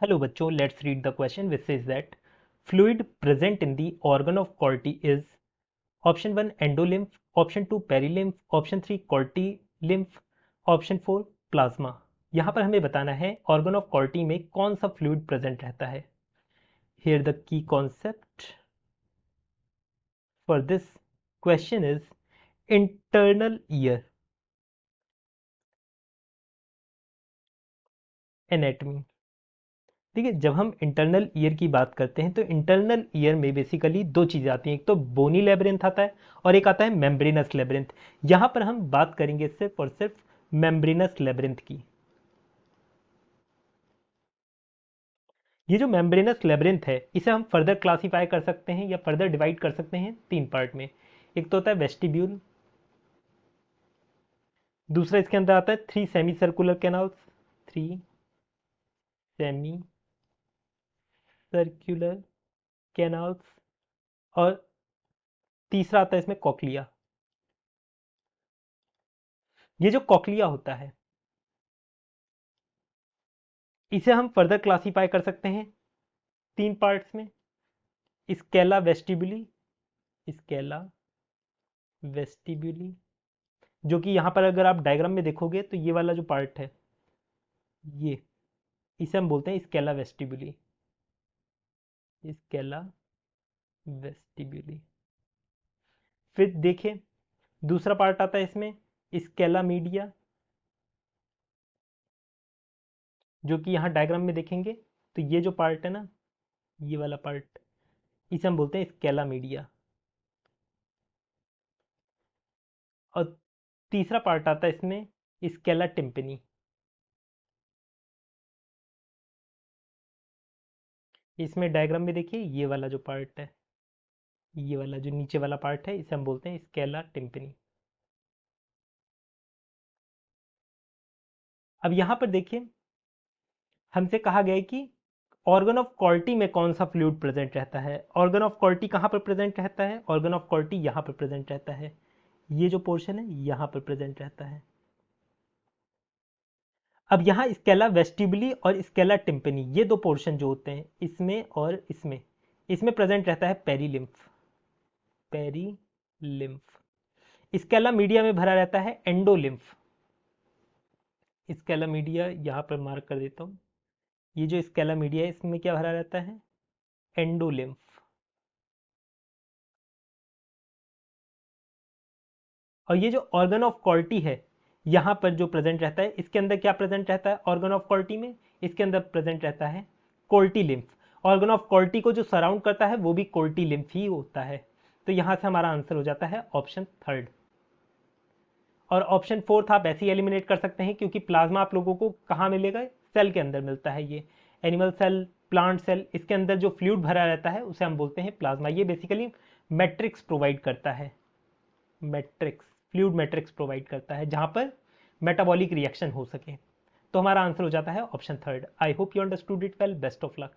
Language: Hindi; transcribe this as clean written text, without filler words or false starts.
Hello बच्चों, let's read the question which says that fluid present in the organ of Corti is option 1 endolymph, option 2 perilymph, option 3 Corti lymph, option 4 plasma. यहाँ पर हमें बताना है organ of Corti में कौन सा fluid present रहता है। Here the key concept for this question is internal ear anatomy। देखिए, जब हम इंटरनल ईयर की बात करते हैं तो इंटरनल ईयर में बेसिकली दो चीज़ें आती हैं, एक तो बोनी लेब्रिंथ आता है और एक आता है मेम्ब्रेनस लेब्रिंथ। यहाँ पर हम बात करेंगे सिर्फ और सिर्फ मेम्ब्रेनस लेब्रिंथ की। ये जो मेम्ब्रेनस लेब्रिंथ है इसे हम फर्दर क्लासीफाई कर सकते हैं या फर्दर डिवाइड कर सकते हैं तीन पार्ट में। एक तो होता है वेस्टिब्यूल, दूसरा इसके अंदर आता है three semi circular canals, three semi circular canals, और तीसरा आता है इसमें कॉक्लिया। ये जो कॉक्लिया होता है इसे हम फर्दर क्लासीफाई कर सकते हैं तीन पार्ट्स में, स्केला वेस्टिबुली, स्केला वेस्टिबुली, जो कि यहाँ पर अगर आप डायग्राम में देखोगे तो ये वाला जो पार्ट है ये, इसे हम बोलते हैं स्केला वेस्टिबुली, स्केला वेस्टिबुली। फिर देखिए दूसरा पार्ट आता है इसमें स्केला मीडिया, जो कि यहाँ डायग्राम में देखेंगे तो ये जो पार्ट है ना, ये वाला पार्ट, इसे हम बोलते हैं स्केला मीडिया। और तीसरा पार्ट आता है इसमें स्केला टिम्पनी। इसमें डायग्राम में देखिए ये वाला जो पार्ट है, ये वाला जो नीचे वाला पार्ट है इसे हम बोलते हैं स्केला टिम्पनी। अब यहां पर देखिए हमसे कहा गया है कि ऑर्गन ऑफ कॉल्टी में कौन सा फ्लूइड प्रेजेंट रहता है। ऑर्गन ऑफ कॉल्टी कहां पर प्रेजेंट रहता है? ऑर्गन ऑफ कॉल्टी यहां पर प्रेजेंट रहता है, ये जो पोर्शन है यहां पर प्रेजेंट रहता है। अब यहाँ स्केला वेस्टिबुली और स्केला टिम्पनी ये दो पोर्शन जो होते हैं इसमें और इसमें, इसमें प्रेजेंट रहता है पेरीलिम्फ, पेरीलिम्फ। स्केला मीडिया में भरा रहता है एंडोलिम्फ। स्केला मीडिया यहाँ पर मार्क कर देता हूँ, ये जो स्केला मीडिया है इसमें क्या भरा रहता है? एंडोलिम्फ। और ये जो ऑर्गन ऑफ कॉल्टी है यहाँ पर जो प्रेजेंट रहता है, इसके अंदर क्या प्रेजेंट रहता है ऑर्गन ऑफ कॉल्टी में? इसके अंदर प्रेजेंट रहता है कोल्टी लिम्फ। ऑर्गन ऑफ कॉल्टी को जो सराउंड करता है वो भी कोल्टी लिम्फ ही होता है। तो यहाँ से हमारा आंसर हो जाता है ऑप्शन थर्ड। और ऑप्शन फोर्थ आप ऐसे ही एलिमिनेट कर सकते हैं, क्योंकि प्लाज्मा आप लोगों को कहाँ मिलेगा? सेल के अंदर मिलता है। ये एनिमल सेल, प्लांट सेल, इसके अंदर जो फ्लूइड भरा रहता है उसे हम बोलते हैं प्लाज्मा। ये बेसिकली मैट्रिक्स प्रोवाइड करता है, मैट्रिक्स, फ्लूइड मैट्रिक्स प्रोवाइड करता है जहां पर मेटाबॉलिक रिएक्शन हो सके। तो हमारा आंसर हो जाता है option third. I hope you understood it well. Best of luck.